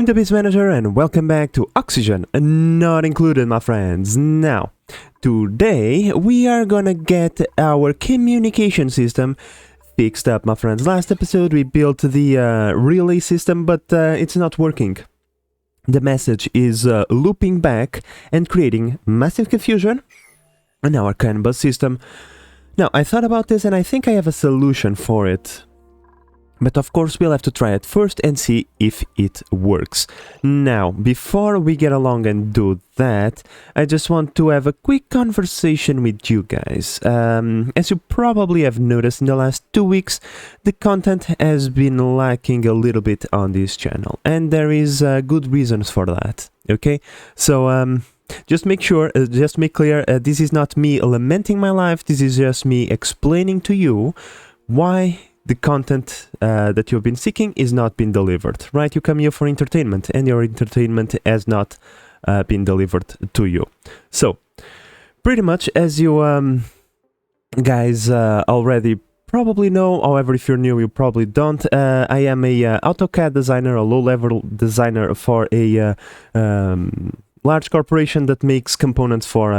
I'm the Biz Manager and welcome back to Oxygen, not included, my friends. Now, today we are gonna get our communication system fixed up, my friends. Last episode we built the relay system, but it's not working. The message is looping back and creating massive confusion in our CAN bus system. Now, I thought about this and I think I have a solution for it. But of course we'll have to try it first and see if it works. Now, before we get along and do that, I just want to have a quick conversation with you guys. As you probably have noticed in the last 2 weeks, the content has been lacking a little bit on this channel. And there is good reasons for that, okay? So, just make sure, just make clear, this is not me lamenting my life, this is just me explaining to you why the content that you've been seeking is not being delivered, right? You come here for entertainment, and your entertainment has not been delivered to you. So, pretty much, as you guys already probably know, however, if you're new, you probably don't, I am a AutoCAD designer, a low-level designer for a large corporation that makes components for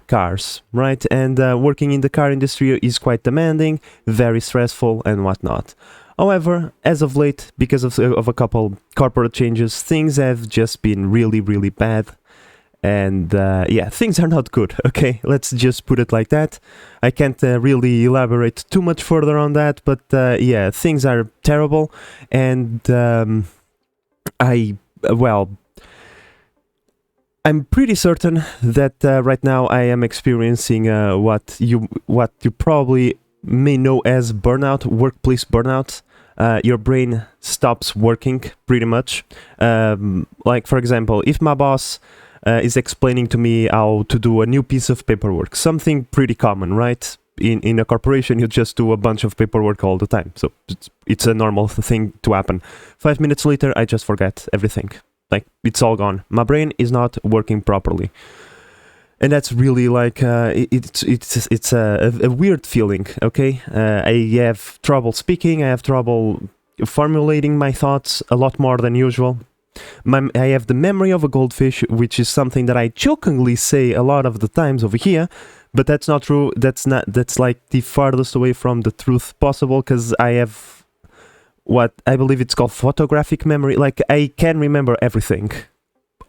cars, right? And working in the car industry is quite demanding, very stressful and whatnot. However, as of late, because of a couple corporate changes, things have just been really, really bad. And yeah, things are not good, okay? Let's just put it like that. I can't really elaborate too much further on that, but yeah, things are terrible. And I'm pretty certain that right now I am experiencing what you probably may know as burnout, workplace burnout. Your brain stops working pretty much. Like, for example, if my boss is explaining to me how to do a new piece of paperwork, something pretty common, right? In a corporation, you just do a bunch of paperwork all the time. So it's a normal thing to happen. 5 minutes later, I just forget everything. Like, it's all gone. My brain is not working properly. And that's really like, it's a weird feeling, okay? I have trouble speaking, I have trouble formulating my thoughts a lot more than usual. I have the memory of a goldfish, which is something that I jokingly say a lot of the times over here, but that's not true. That's like the farthest away from the truth possible, because I have what I believe it's called photographic memory. Like, I can remember everything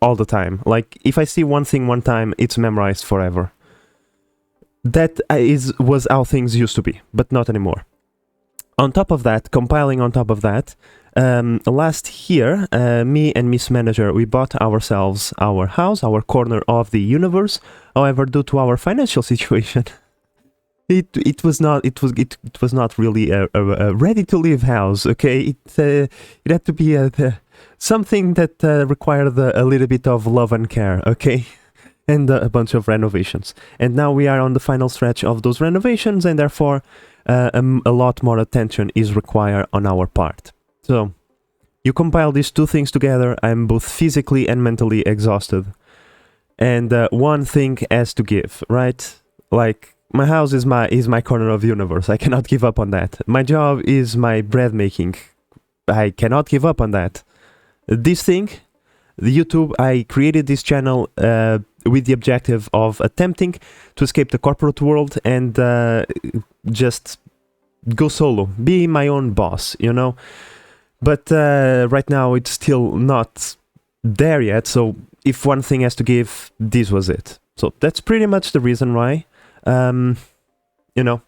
all the time. Like, if I see one thing one time, it's memorized forever. That was how things used to be, but not anymore. On top of that, compiling on top of that, last year, me and Miss Manager, we bought ourselves our house, our corner of the universe. However, due to our financial situation, It was not really a ready to live house, okay? It had to be something that required a little bit of love and care, okay? And a bunch of renovations. And now we are on the final stretch of those renovations, and therefore a lot more attention is required on our part. So you compile these two things together, I'm both physically and mentally exhausted. And one thing has to give, right? Like, my house is my corner of the universe. I cannot give up on that. My job is my bread making. I cannot give up on that. This thing, the YouTube, I created this channel with the objective of attempting to escape the corporate world and just go solo, be my own boss, you know? But right now it's still not there yet, so if one thing has to give, this was it. So that's pretty much the reason why. You know,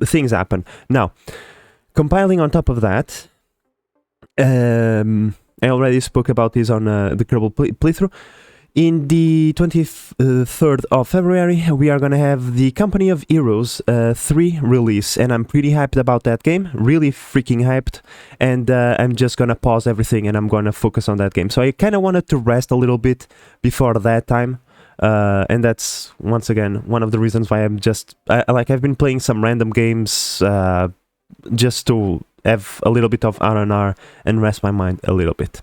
things happen. Now, compiling on top of that, I already spoke about this on the Kerbal playthrough. In the 23rd of February, we are going to have the Company of Heroes 3 release, and I'm pretty hyped about that game, really freaking hyped, and I'm just going to pause everything and I'm going to focus on that game. So I kind of wanted to rest a little bit before that time. And that's, once again, one of the reasons why I've been playing some random games just to have a little bit of R&R and rest my mind a little bit.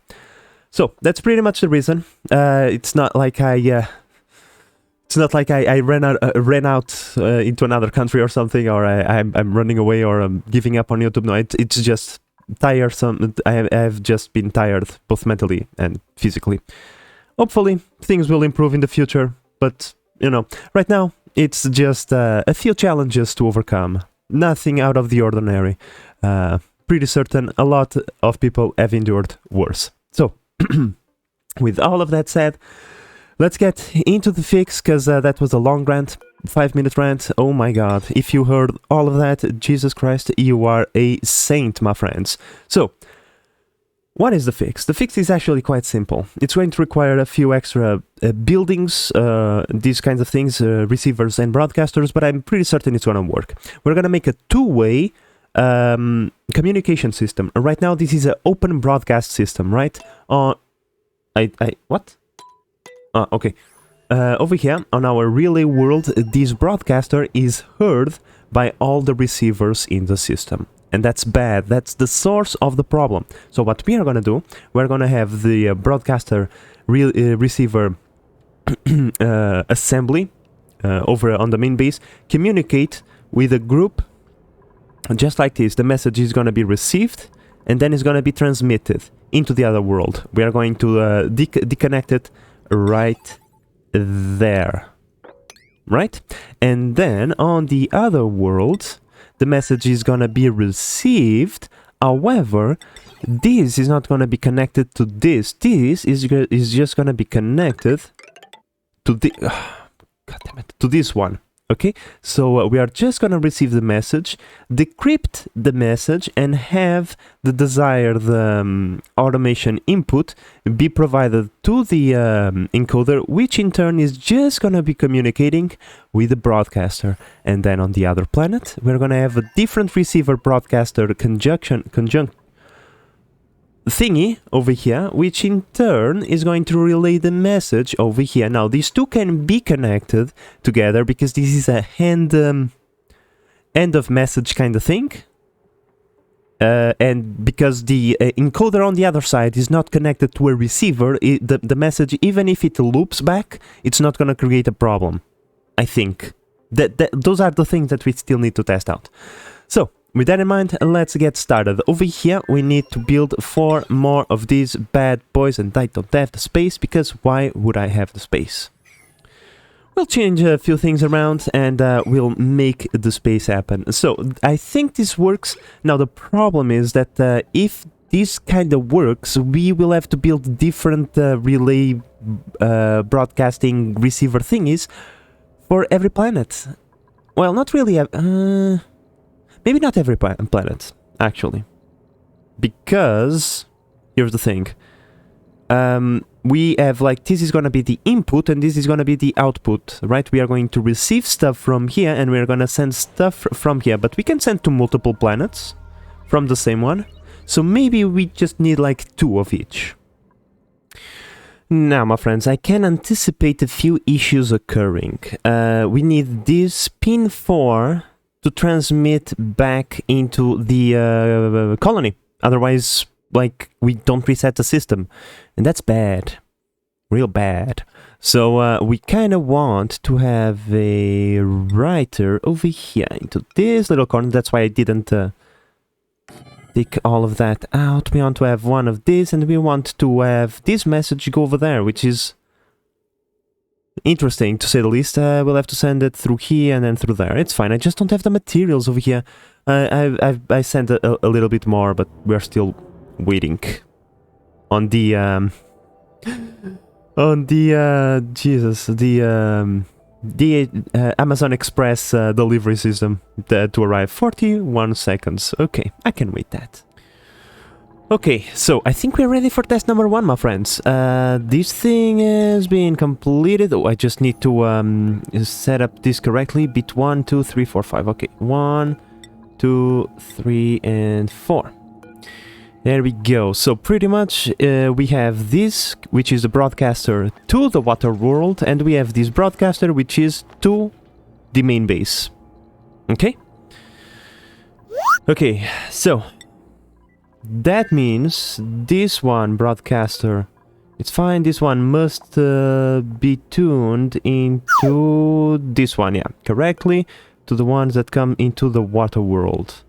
So that's pretty much the reason. It's not like I ran out into another country or something, or I'm running away or I'm giving up on YouTube. No, it's just tiresome. I've just been tired, both mentally and physically. Hopefully, things will improve in the future, but, you know, right now, it's just a few challenges to overcome. Nothing out of the ordinary. Pretty certain a lot of people have endured worse. So, with all of that said, let's get into the fix, because that was a long rant, 5-minute rant. Oh my god, if you heard all of that, Jesus Christ, you are a saint, my friends. So, what is the fix? The fix is actually quite simple. It's going to require a few extra buildings, these kinds of things, receivers and broadcasters, but I'm pretty certain it's going to work. We're going to make a two-way communication system. Right now, this is an open broadcast system, right? What? Okay. Over here, on our relay world, this broadcaster is heard by all the receivers in the system. And that's bad. That's the source of the problem. So what we are going to do, we're going to have the broadcaster receiver assembly over on the main base communicate with a group just like this. The message is going to be received and then it's going to be transmitted into the other world. We are going to disconnect it right there. Right? And then on the other world, the message is going to be received. However, this is not going to be connected to this. This is just going to be connected to the God damn it, to this one. Okay, so we are just going to receive the message, decrypt the message, and have the desired automation input be provided to the encoder, which in turn is just going to be communicating with the broadcaster. And then on the other planet, we're going to have a different receiver broadcaster conjunct thingy over here, which in turn is going to relay the message over here. Now, these two can be connected together because this is a end of message kind of thing. And because the encoder on the other side is not connected to a receiver, the message, even if it loops back, it's not going to create a problem, I think. Those are the things that we still need to test out. So, with that in mind, let's get started. Over here, we need to build 4 more of these bad boys, and I don't have the space, because why would I have the space? We'll change a few things around, and we'll make the space happen. So, I think this works. Now, the problem is that if this kind of works, we will have to build different relay broadcasting receiver thingies for every planet. Well, not really. Maybe not every planet, actually. Because, here's the thing. We have, like, this is going to be the input and this is going to be the output, right? We are going to receive stuff from here and we're going to send stuff from here. But we can send to multiple planets from the same one. So maybe we just need, like, 2 of each. Now, my friends, I can anticipate a few issues occurring. We need this pin 4... to transmit back into the colony. Otherwise, like, we don't reset the system. And that's bad. Real bad. So, we kind of want to have a writer over here into this little corner. That's why I didn't take all of that out. We want to have one of this, and we want to have this message go over there, which is interesting, to say the least. We'll have to send it through here and then through there. It's fine. I just don't have the materials over here. I sent a little bit more, but we're still waiting on the Amazon Express delivery system to arrive. 41 seconds. Okay, I can wait that. Okay, so I think we're ready for test number 1, my friends. This thing has been completed. Oh, I just need to set up this correctly. Bit 1, 2, 3, 4, 5. Okay, 1, 2, 3, and 4. There we go. So pretty much we have this, which is the broadcaster to the water world, and we have this broadcaster, which is to the main base. Okay? Okay, so that means this one, broadcaster, it's fine. This one must be tuned into this one, yeah, correctly, to the ones that come into the water world.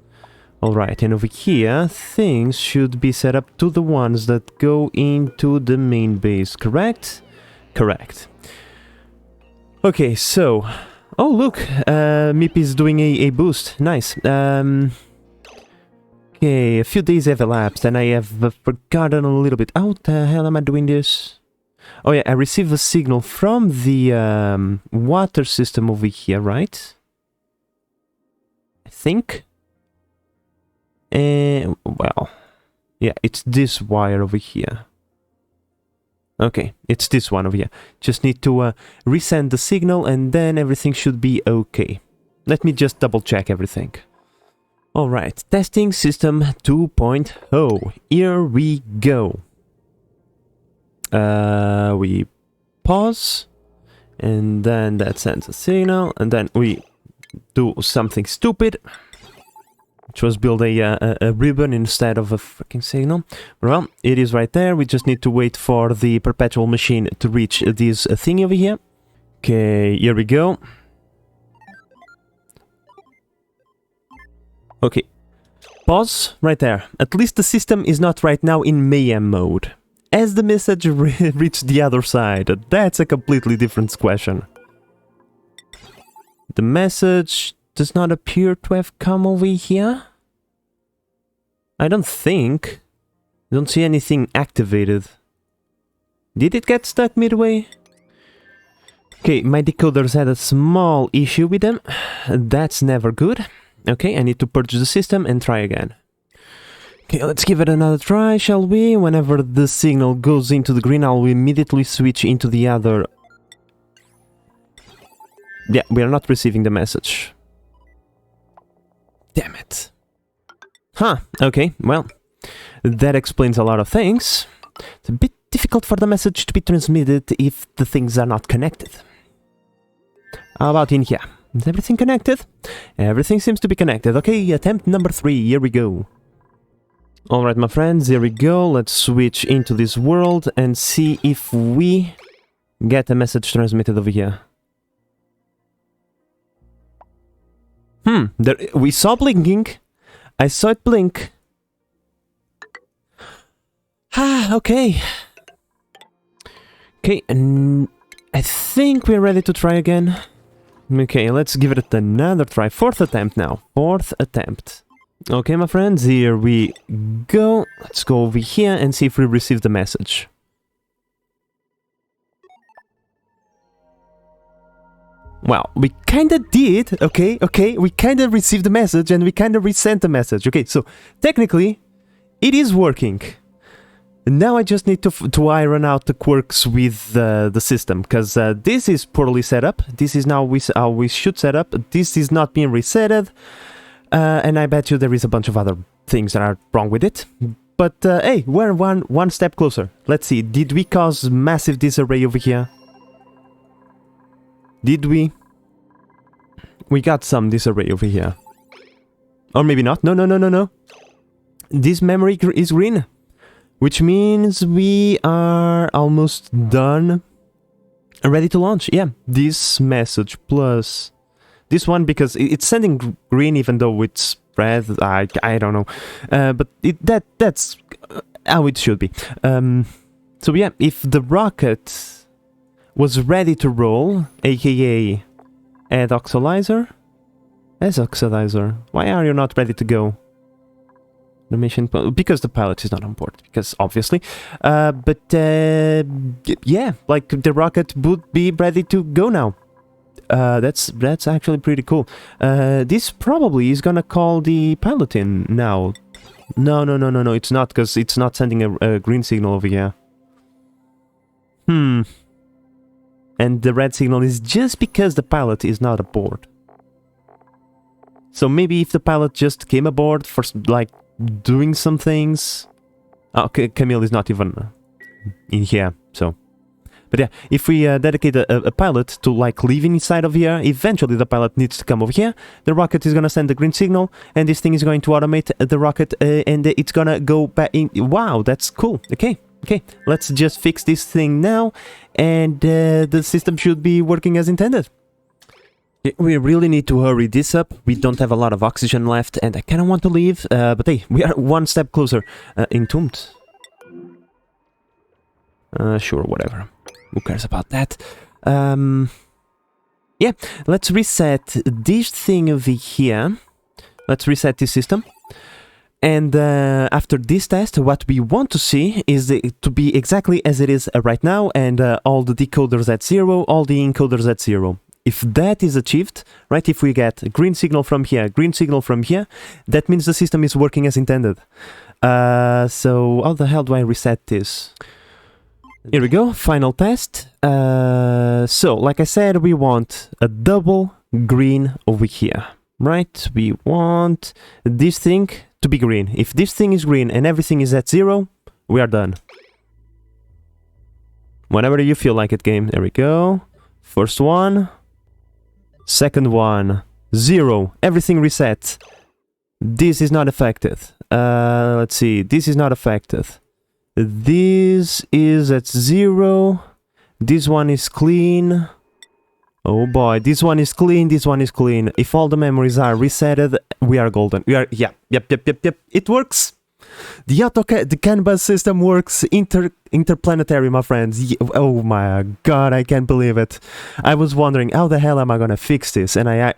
Alright, and over here, things should be set up to the ones that go into the main base, correct? Correct. Okay, so... Oh, look! Meep is doing a boost. Nice. Okay, a few days have elapsed, and I have forgotten a little bit. How the hell am I doing this? Oh yeah, I received a signal from the water system over here, right? I think. Well, yeah, it's this wire over here. Okay, it's this one over here. Just need to resend the signal and then everything should be okay. Let me just double check everything. Alright, testing system 2.0. Here we go. We pause and then that sends a signal and then we do something stupid. Which was build a ribbon instead of a freaking signal. Well, it is right there. We just need to wait for the perpetual machine to reach this thing over here. Okay, here we go. Okay. Pause right there. At least the system is not right now in mayhem mode. As the message reached the other side, that's a completely different question. The message does not appear to have come over here. I don't think. I don't see anything activated. Did it get stuck midway? Okay, my decoders had a small issue with them. That's never good. Okay, I need to purge the system and try again. Okay, let's give it another try, shall we? Whenever the signal goes into the green, I'll immediately switch into the other. Yeah, we are not receiving the message. Damn it. Huh, okay, well, that explains a lot of things. It's a bit difficult for the message to be transmitted if the things are not connected. How about in here? Is everything connected? Everything seems to be connected. Okay, attempt number 3, here we go. Alright, my friends, here we go. Let's switch into this world and see if we get a message transmitted over here. There, we saw blinking. I saw it blink. Okay. Okay, and I think we're ready to try again. Okay, let's give it another try. 4th attempt now. 4th attempt. Okay, my friends, here we go. Let's go over here and see if we receive the message. Well, we kinda did, okay, we kinda received the message and we kinda resent the message, okay, so technically, it is working. Now I just need to iron out the quirks with the system, because this is poorly set up, this is now how we should set up, this is not being resetted, and I bet you there is a bunch of other things that are wrong with it. But hey, we're one step closer. Let's see, did we cause massive disarray over here? Did we? We got some disarray over here. Or maybe not. No. This memory is green. Which means we are almost done. And ready to launch. Yeah, this message plus this one, because it's sending green even though it's red. I don't know. But that's how it should be. So yeah, if the rocket was ready to roll, aka add oxidizer. As oxidizer, why are you not ready to go? The mission, because the pilot is not on board, because obviously. But yeah, like the rocket would be ready to go now. That's actually pretty cool. This probably is gonna call the pilot in now. No, it's not, because it's not sending a green signal over here. And the red signal is just because the pilot is not aboard. So maybe if the pilot just came aboard for, like, doing some things... Okay, Camille is not even in here, so... But yeah, if we dedicate a pilot to, like, living inside of here, eventually the pilot needs to come over here, the rocket is gonna send the green signal, and this thing is going to automate the rocket, and it's gonna go back in... Wow, that's cool, okay. Okay, let's just fix this thing now, and the system should be working as intended. We really need to hurry this up. We don't have a lot of oxygen left, and I kind of want to leave, but hey, we are one step closer. Entombed. Sure, whatever. Who cares about that? Yeah, let's reset this thing over here. Let's reset this system. And after this test, what we want to see is to be exactly as it is right now, and all the decoders at 0, all the encoders at 0. If that is achieved, right, if we get a green signal from here, green signal from here, that means the system is working as intended. So how the hell do I reset this? Here we go, final test. So, like I said, we want a double green over here, right? We want this thing to be green. If this thing is green and everything is at 0, we are done. Whenever you feel like it, game. There we go. First one. Second one. 0. Everything resets. This is not affected. Let's see. This is not affected. This is at 0. This one is clean. Oh boy, this one is clean, this one is clean. If all the memories are resetted, we are golden. We are, yep. It works. The canvas system works. Interplanetary, my friends. Oh my god, I can't believe it. I was wondering, how the hell am I gonna fix this? And I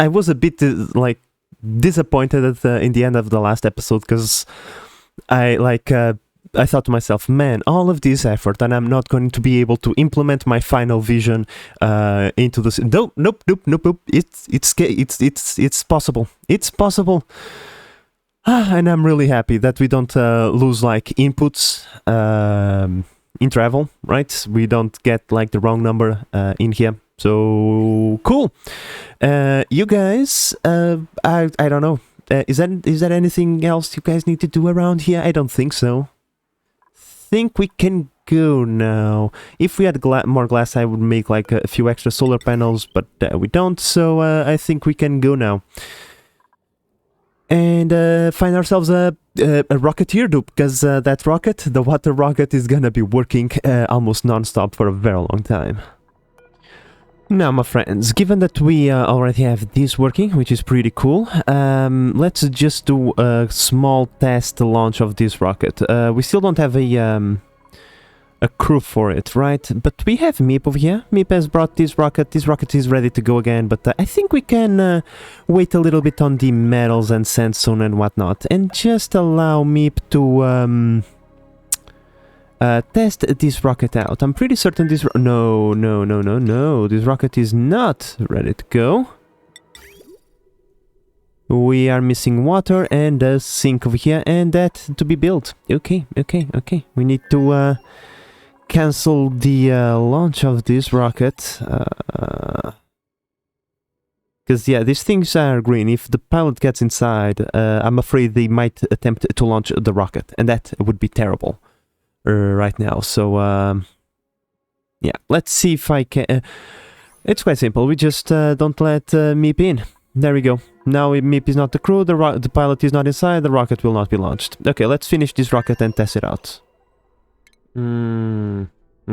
was a bit like disappointed at in the end of the last episode, because I thought to myself, man, all of this effort, and I'm not going to be able to implement my final vision into this. Nope. It's possible. It's possible. And I'm really happy that we don't lose like inputs in travel, right? We don't get like the wrong number in here. So cool. You guys, I don't know. Is there anything else you guys need to do around here? I don't think so. Think we can go now. If we had more glass, I would make like a few extra solar panels, but we don't, so I think we can go now. And find ourselves a rocketeer dupe, because that rocket, the water rocket, is gonna be working almost non-stop for a very long time. Now, my friends, given that we already have this working, which is pretty cool, let's just do a small test launch of this rocket. We still don't have a crew for it, right? But we have Meep over here. Meep has brought this rocket. This rocket is ready to go again, but I think we can wait a little bit on the metals and sandstone and whatnot, and just allow Meep to test this rocket out. I'm pretty certain this... No. This rocket is not ready to go. We are missing water and a sink over here, and that to be built. Okay. We need to cancel the launch of this rocket. Because, yeah, these things are green. If the pilot gets inside, I'm afraid they might attempt to launch the rocket, and that would be terrible. Right now, so yeah, let's see if I can. It's quite simple. We just don't let Meep in. There we go. Now Meep is not the crew. The pilot is not inside. The rocket will not be launched. Okay, let's finish this rocket and test it out.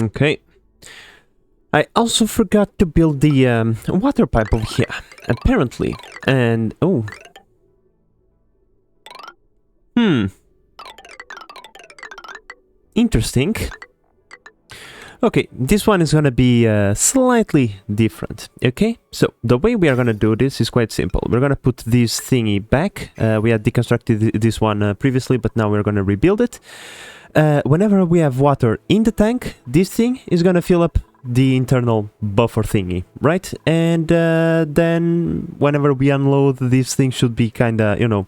Okay. I also forgot to build the water pipe over here, apparently. And oh. Interesting. Okay, this one is gonna be slightly different, okay? So, the way we are gonna do this is quite simple. We're gonna put this thingy back. We had deconstructed this one previously, but now we're gonna rebuild it. Whenever we have water in the tank, this thing is gonna fill up the internal buffer thingy, right? And then, whenever we unload, this thing should be kinda, you know,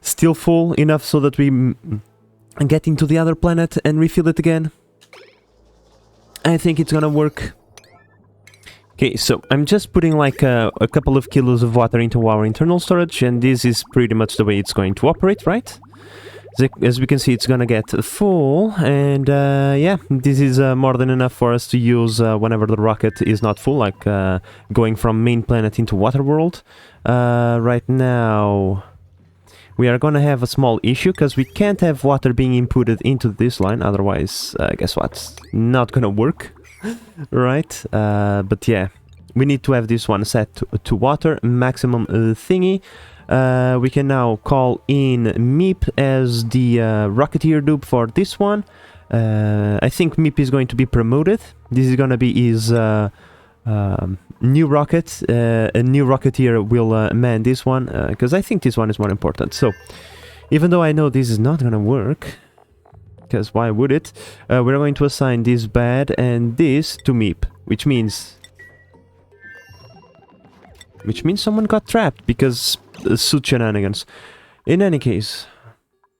still full enough so that we... and get into the other planet and refill it again. I think it's gonna work. Okay, so I'm just putting like a couple of kilos of water into our internal storage, and this is pretty much the way it's going to operate, right? As we can see, it's gonna get full, and yeah, this is more than enough for us to use whenever the rocket is not full, like going from main planet into water world. Right now... we are gonna have a small issue, because we can't have water being inputted into this line, otherwise, guess what? Not gonna work, right? But yeah, we need to have this one set to water, maximum thingy. We can now call in Meep as the Rocketeer dupe for this one. I think Meep is going to be promoted. This is gonna be his new rocket. A new Rocketeer will man this one, because I think this one is more important. So, even though I know this is not gonna work, because why would it? We're going to assign this bad and this to Meep, which means someone got trapped because suit shenanigans. In any case,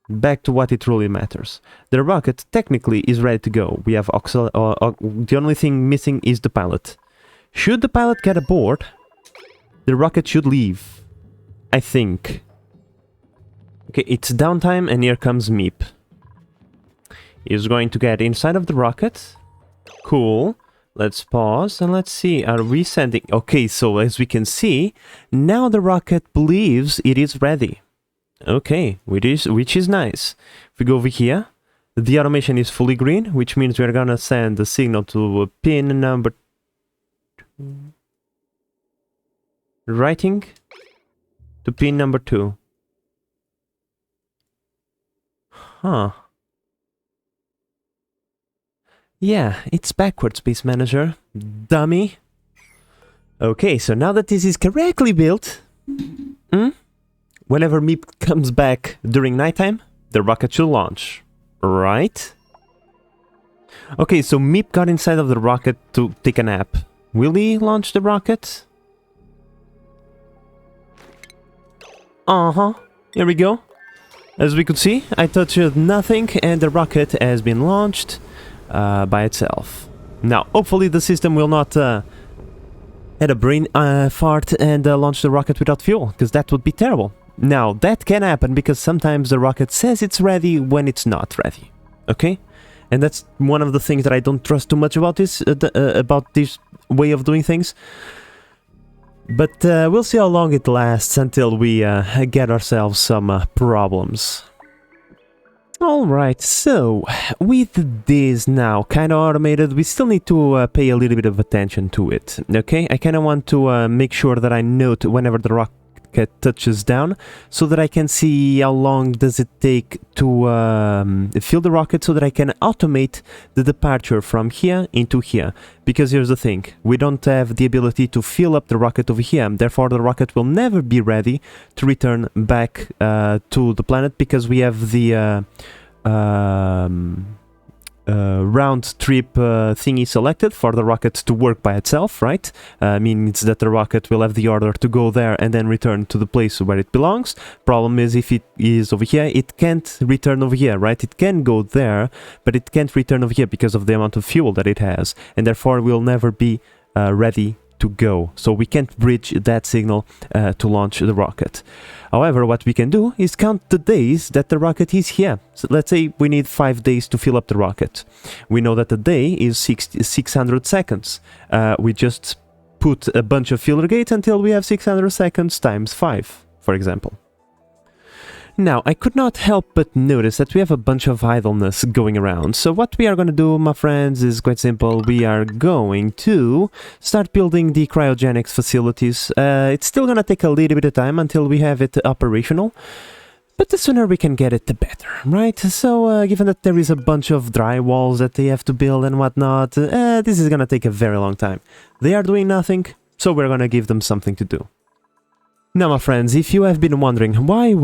back to what it really matters. The rocket technically is ready to go. We have the only thing missing is the pilot. Should the pilot get aboard, the rocket should leave, I think. Okay, it's downtime and here comes Meep. He's going to get inside of the rocket. Cool. Let's pause and let's see. Are we sending... Okay, so as we can see, now the rocket believes it is ready. Okay, which is nice. If we go over here, the automation is fully green, which means we're gonna send the signal to pin number... Writing to pin number 2. Huh. Yeah, it's backwards, Space Manager. Dummy. Okay, so now that this is correctly built, whenever Meep comes back during nighttime, the rocket should launch. Right? Okay, so Meep got inside of the rocket to take a nap. Will he launch the rocket? Here we go. As we could see, I touched nothing and the rocket has been launched. By itself. Now, hopefully the system will not had a brain fart and launch the rocket without fuel, because that would be terrible. Now, that can happen because sometimes the rocket says it's ready when it's not ready. Okay? And that's one of the things that I don't trust too much about this way of doing things. But we'll see how long it lasts until we get ourselves some problems. Alright, so with this now kind of automated, we still need to pay a little bit of attention to it, okay? I kind of want to make sure that I note whenever the rocket touches down, so that I can see how long does it take to fill the rocket, so that I can automate the departure from here into here. Because here's the thing, we don't have the ability to fill up the rocket over here, therefore the rocket will never be ready to return back to the planet, because we have the round trip thingy selected for the rocket to work by itself, right? Means that the rocket will have the order to go there and then return to the place where it belongs. Problem is, if it is over here, it can't return over here, right? It can go there, but it can't return over here because of the amount of fuel that it has, and therefore will never be ready to go. So we can't bridge that signal to launch the rocket. However, what we can do is count the days that the rocket is here. So let's say we need 5 days to fill up the rocket. We know that a day is 600 seconds. We just put a bunch of filler gates until we have 600 seconds times 5, for example. Now, I could not help but notice that we have a bunch of idleness going around. So what we are going to do, my friends, is quite simple. We are going to start building the cryogenics facilities. It's still going to take a little bit of time until we have it operational. But the sooner we can get it, the better, right? So, given that there is a bunch of dry walls that they have to build and whatnot, this is going to take a very long time. They are doing nothing, so we're going to give them something to do. Now, my friends, if you have been wondering why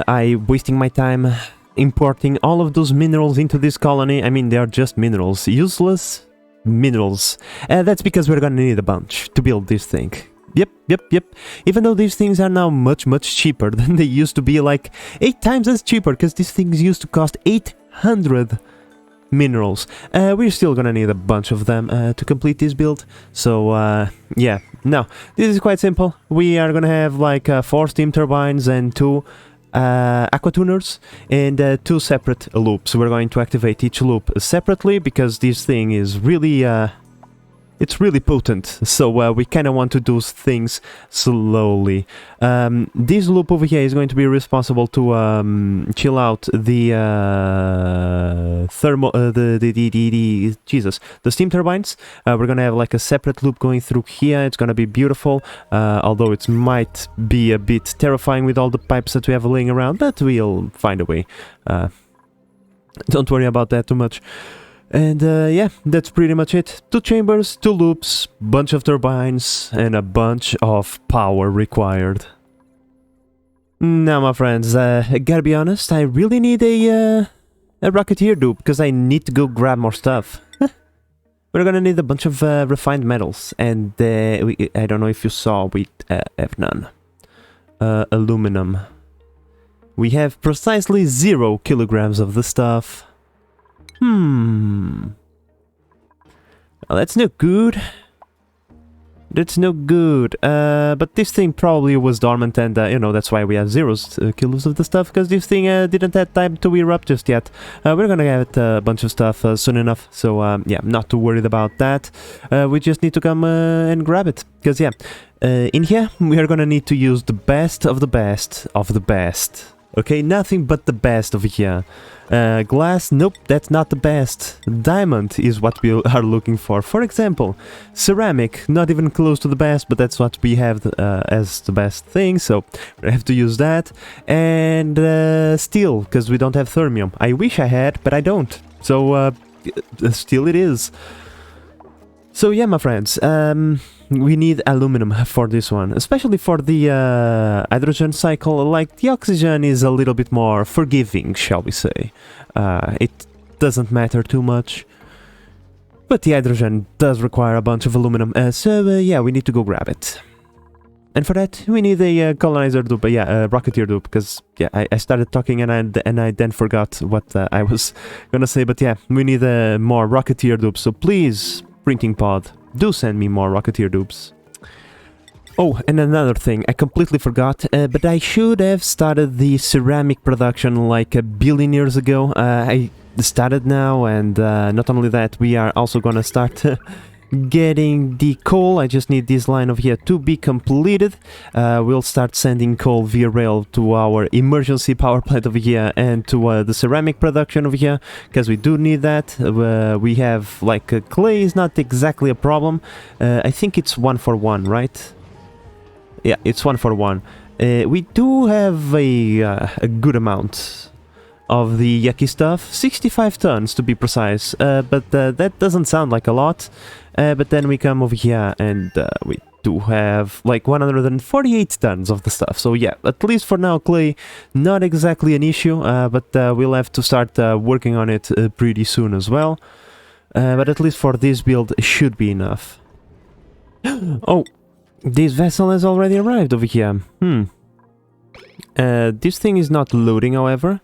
I wasting my time importing all of those minerals into this colony, I mean, they are just minerals, useless minerals. That's because we're gonna need a bunch to build this thing. Yep. Even though these things are now much cheaper than they used to be, like 8 times as cheaper, because these things used to cost 800 minerals. We're still gonna need a bunch of them to complete this build. So, yeah. Now, this is quite simple. We are gonna have like 4 steam turbines and 2 aquatuners and 2 separate loops. We're going to activate each loop separately because this thing is really It's really potent, so we kind of want to do things slowly. This loop over here is going to be responsible to chill out the the steam turbines. We're gonna have like a separate loop going through here. It's gonna be beautiful, although it might be a bit terrifying with all the pipes that we have laying around, but we'll find a way. Don't worry about that too much. And yeah, that's pretty much it. 2 chambers, 2 loops, bunch of turbines, and a bunch of power required. Now, my friends, I gotta be honest, I really need a rocketeer dupe, because I need to go grab more stuff. We're gonna need a bunch of refined metals, and I don't know if you saw, we have none. Aluminum. We have precisely 0 kilograms of the stuff. Well, that's no good. That's no good. But this thing probably was dormant, and you know, that's why we have 0 kilos of the stuff, because this thing didn't have time to erupt just yet. We're gonna get a bunch of stuff soon enough, so yeah, not too worried about that. We just need to come and grab it, because yeah, in here we are gonna need to use the best of the best of the best. Okay, nothing but the best over here. Glass, nope, that's not the best. Diamond is what we are looking for. For example, ceramic, not even close to the best, but that's what we have as the best thing, so we have to use that. And steel, because we don't have thermium. I wish I had, but I don't. So, steel it is. So yeah, my friends, we need aluminum for this one, especially for the hydrogen cycle. Like, the oxygen is a little bit more forgiving, shall we say. It doesn't matter too much, but the hydrogen does require a bunch of aluminum, so yeah, we need to go grab it. And for that, we need a colonizer dupe, yeah, a rocketeer dupe, because yeah, I started talking and I then forgot what I was gonna say, but yeah, we need more rocketeer dupes, so please, printing pod, do send me more rocketeer dupes. Oh, and another thing, I completely forgot, but I should have started the ceramic production like 1 billion years ago. I started now, and not only that, we are also gonna start getting the coal. I just need this line over here to be completed. We'll start sending coal via rail to our emergency power plant over here and to the ceramic production over here, because we do need that. We have like clay is not exactly a problem. I think it's 1 for 1, right? Yeah, it's 1 for 1. We do have a good amount of the yucky stuff, 65 tons to be precise, but that doesn't sound like a lot. But then we come over here and we do have like 148 tons of the stuff. So yeah, at least for now, clay, not exactly an issue, but we'll have to start working on it pretty soon as well. But at least for this build, should be enough. Oh, this vessel has already arrived over here. This thing is not loading, however,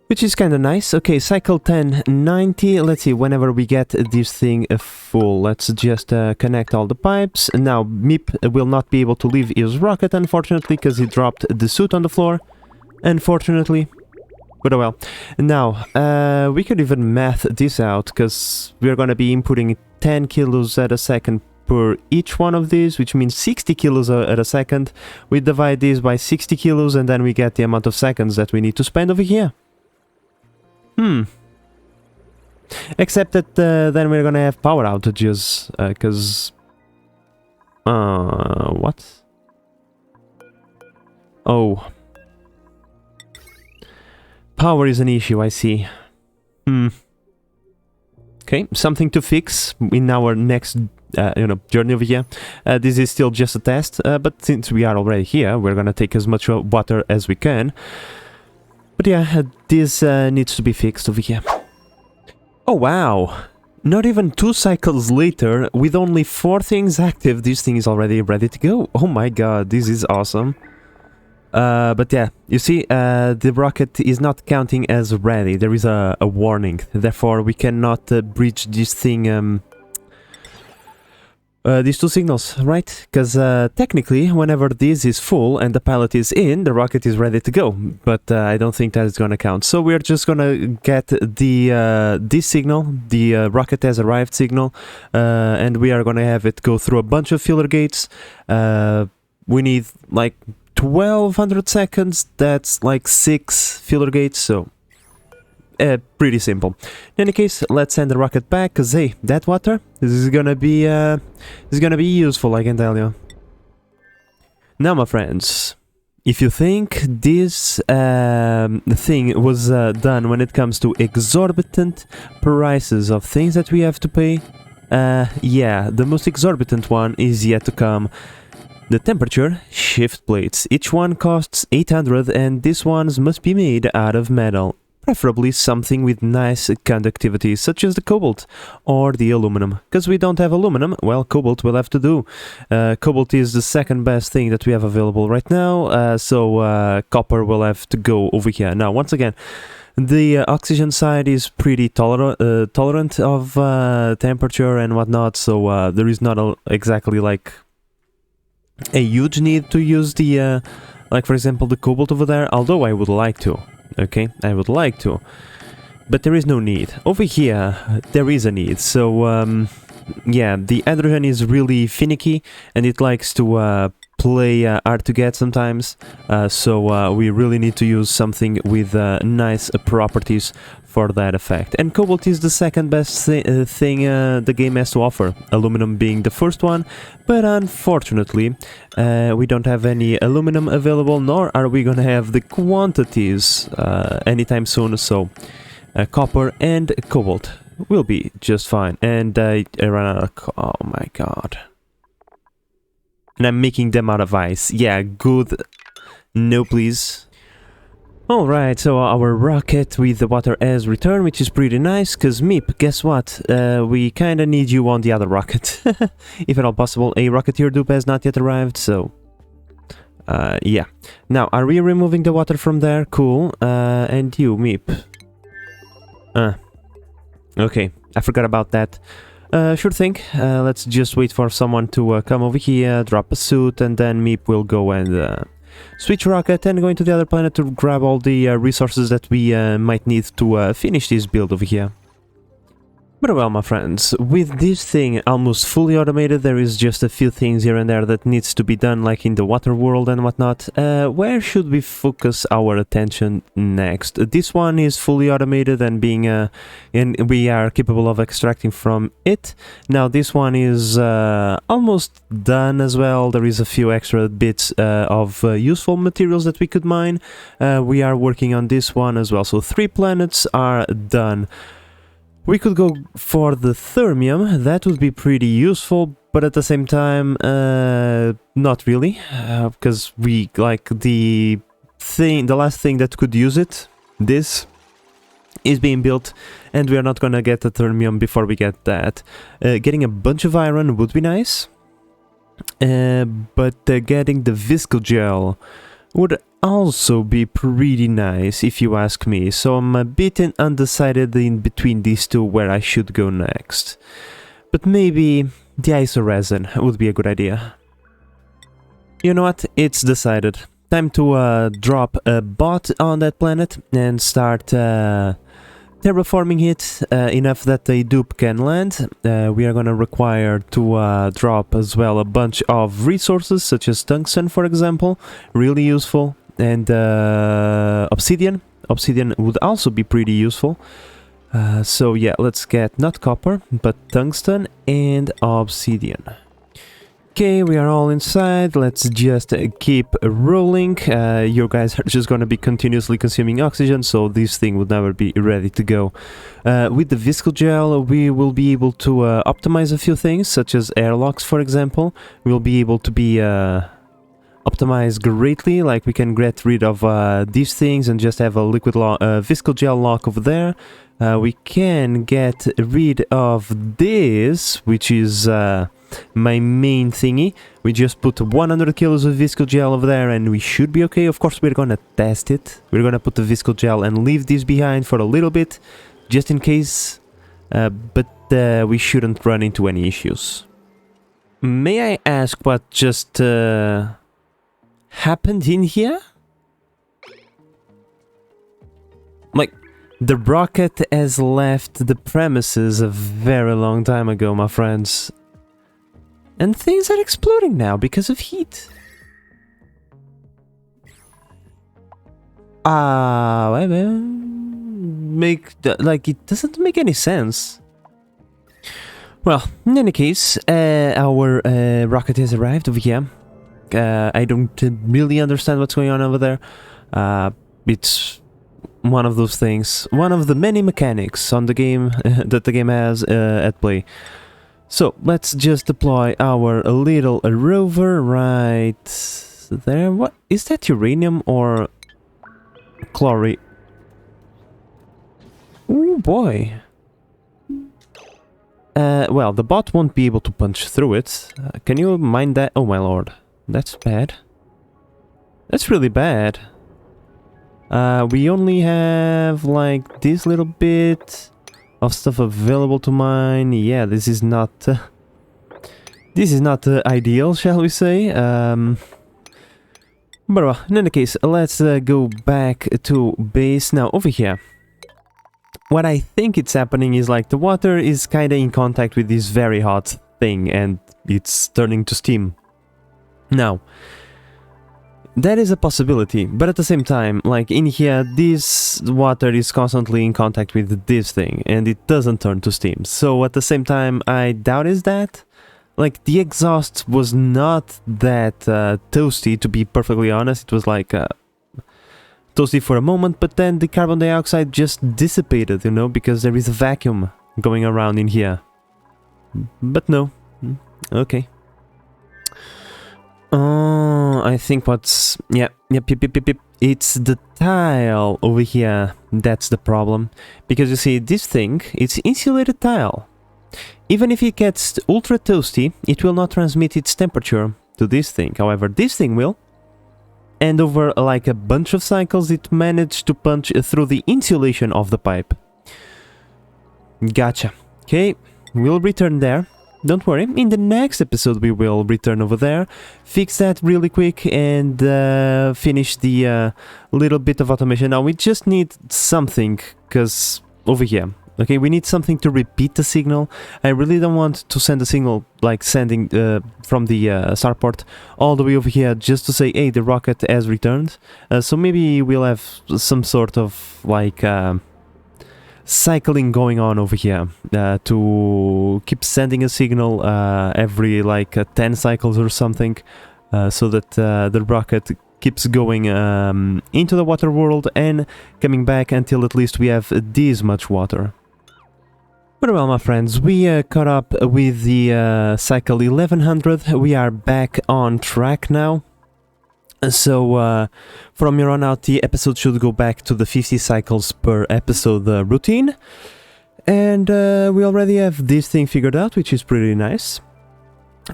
which is kind of nice. Okay, cycle 1090. Let's see, whenever we get this thing full, let's just connect all the pipes. Now, Meep will not be able to leave his rocket, unfortunately, because he dropped the suit on the floor. Unfortunately. But oh well. Now, we could even math this out, because we're going to be inputting 10 kilos at a second per each one of these, which means 60 kilos at a second. We divide these by 60 kilos, and then we get the amount of seconds that we need to spend over here. Except that then we're gonna have power outages, because... what? Oh. Power is an issue, I see. Okay, something to fix in our next, journey over here. This is still just a test, but since we are already here, we're gonna take as much water as we can. But yeah, this needs to be fixed over here. Oh wow! Not even 2 cycles later, with only 4 things active, this thing is already ready to go. Oh my god, this is awesome. But yeah, you see, the rocket is not counting as ready. There is a warning. Therefore, we cannot breach this thing these two signals, right? Because technically, whenever this is full and the pilot is in, the rocket is ready to go. But I don't think that is going to count. So we're just going to get the this signal, the rocket has arrived signal, and we are going to have it go through a bunch of filler gates. We need like 1200 seconds. That's like 6 filler gates. So pretty simple. In any case, let's send the rocket back, cause hey, that water, this is gonna be useful, I can tell you. Now, my friends, if you think this thing was done when it comes to exorbitant prices of things that we have to pay, yeah, the most exorbitant one is yet to come. The temperature shift plates. Each one costs 800, and these ones must be made out of metal. Preferably something with nice conductivity, such as the cobalt or the aluminum. Because we don't have aluminum, well, cobalt will have to do. Cobalt is the second best thing that we have available right now, so copper will have to go over here. Now, once again, the oxygen side is pretty tolerant of temperature and whatnot, so there is not exactly like a huge need to use the, like for example, the cobalt over there, although I would like to. Okay, I would like to, but there is no need. Over here, there is a need, so yeah, the hydrogen is really finicky, and it likes to play hard to get sometimes, so we really need to use something with nice properties for that effect. And cobalt is the second best thing the game has to offer, aluminum being the first one, but unfortunately we don't have any aluminum available, nor are we gonna have the quantities anytime soon, so copper and cobalt will be just fine. And I ran out of... oh my god. And I'm making them out of ice. Yeah, good. No, please. Alright, so our rocket with the water has returned, which is pretty nice, because Meep, guess what? We kinda need you on the other rocket. If at all possible, a rocketeer dupe has not yet arrived, so... yeah. Now, are we removing the water from there? Cool. And you, Meep. Okay, I forgot about that. Sure thing. Let's just wait for someone to come over here, drop a suit, and then Meep will go and switch rocket and go into the other planet to grab all the resources that we might need to finish this build over here. But well, my friends, with this thing almost fully automated, there is just a few things here and there that needs to be done, like in the water world and whatnot. Where should we focus our attention next? This one is fully automated and being and we are capable of extracting from it. Now this one is almost done as well. There is a few extra bits of useful materials that we could mine. We are working on this one as well. So 3 planets are done. We could go for the thermium, that would be pretty useful, but at the same time, not really, because we, like, the last thing that could use it, this, is being built, and we are not gonna get the thermium before we get that. Getting a bunch of iron would be nice, but getting the viscogel would also be pretty nice, if you ask me, so I'm a bit undecided in between these two where I should go next. But maybe the isoresin would be a good idea. You know what? It's decided. Time to drop a bot on that planet and start terraforming it enough that a dupe can land. We are gonna require to drop as well a bunch of resources, such as tungsten, for example, really useful. And obsidian. Obsidian would also be pretty useful. So yeah, let's get not copper, but tungsten and obsidian. Okay, we are all inside. Let's just keep rolling. You guys are just gonna be continuously consuming oxygen, so this thing would never be ready to go. With the viscogel, we will be able to optimize a few things, such as airlocks, for example. We'll be able to be optimize greatly, like we can get rid of these things and just have a liquid viscogel lock over there. We can get rid of this, which is my main thingy. We just put 100 kilos of viscogel over there and we should be okay. Of course, we're gonna test it. We're gonna put the viscogel and leave this behind for a little bit, just in case, but we shouldn't run into any issues. May I ask what just happened in here? Like, the rocket has left the premises a very long time ago, my friends. And things are exploding now because of heat. Like, it doesn't make any sense. Well, in any case, our rocket has arrived over here. I don't really understand what's going on over there. It's one of those things, one of the many mechanics on the game that the game has at play. So let's just deploy our little rover right there. What is that, uranium or chlorine? Oh boy. Well, the bot won't be able to punch through it. Can you mind that? Oh my lord, that's bad. That's really bad. We only have like this little bit of stuff available to mine. Yeah, this is not ideal, shall we say? But well, in any case, let's go back to base now. Over here, what I think it's happening is like the water is kind of in contact with this very hot thing, and it's turning to steam. Now, that is a possibility, but at the same time, like in here, this water is constantly in contact with this thing, and it doesn't turn to steam. So at the same time, I doubt is that. Like, the exhaust was not that toasty, to be perfectly honest. It was like toasty for a moment, but then the carbon dioxide just dissipated, you know, because there is a vacuum going around in here. But no. Okay. I think what's... Yep. It's the tile over here that's the problem. Because you see, this thing, it's insulated tile. Even if it gets ultra toasty, it will not transmit its temperature to this thing. However, this thing will. And over like a bunch of cycles, it managed to punch through the insulation of the pipe. Gotcha. Okay, we'll return there. Don't worry, in the next episode we will return over there, fix that really quick, and finish the little bit of automation. Now we just need something, because over here, okay, we need something to repeat the signal. I really don't want to send a signal like sending from the starport all the way over here just to say, hey, the rocket has returned. So maybe we'll have some sort of like cycling going on over here to keep sending a signal every like 10 cycles or something, so that the rocket keeps going into the water world and coming back until at least we have this much water. But well, my friends, we caught up with the cycle 1100. We are back on track now. So from here on out, the episode should go back to the 50 cycles per episode routine. And we already have this thing figured out, which is pretty nice.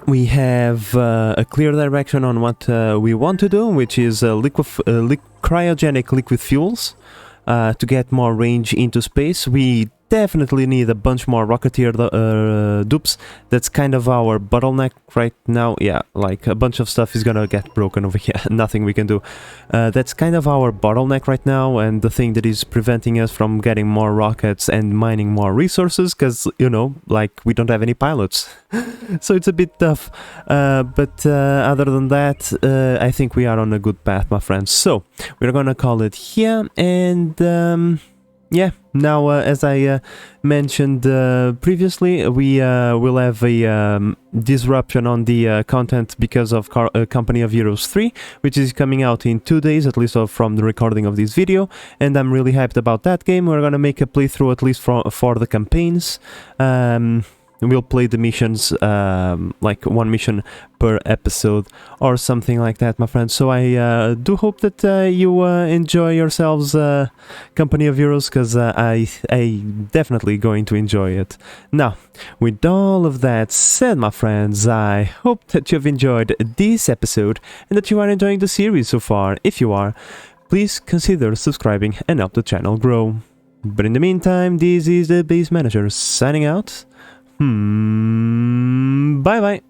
We have a clear direction on what we want to do, which is cryogenic liquid fuels to get more range into space. We definitely need a bunch more Rocketeer dupes. That's kind of our bottleneck right now. Yeah, like a bunch of stuff is gonna get broken over here. Nothing we can do. That's kind of our bottleneck right now, and the thing that is preventing us from getting more rockets and mining more resources, because, you know, like, we don't have any pilots. So it's a bit tough. But other than that, I think we are on a good path, my friends. So we're gonna call it here, and yeah, now as I mentioned previously, we will have a disruption on the content because of Company of Heroes 3, which is coming out in 2 days, at least from the recording of this video, and I'm really hyped about that game. We're gonna make a playthrough at least for the campaigns. We'll play the missions, like one mission per episode or something like that, my friends. So I do hope that you enjoy yourselves Company of Heroes, because I definitely going to enjoy it. Now, with all of that said, my friends, I hope that you've enjoyed this episode and that you are enjoying the series so far. If you are, please consider subscribing and help the channel grow. But in the meantime, this is the Base Manager signing out. Bye bye.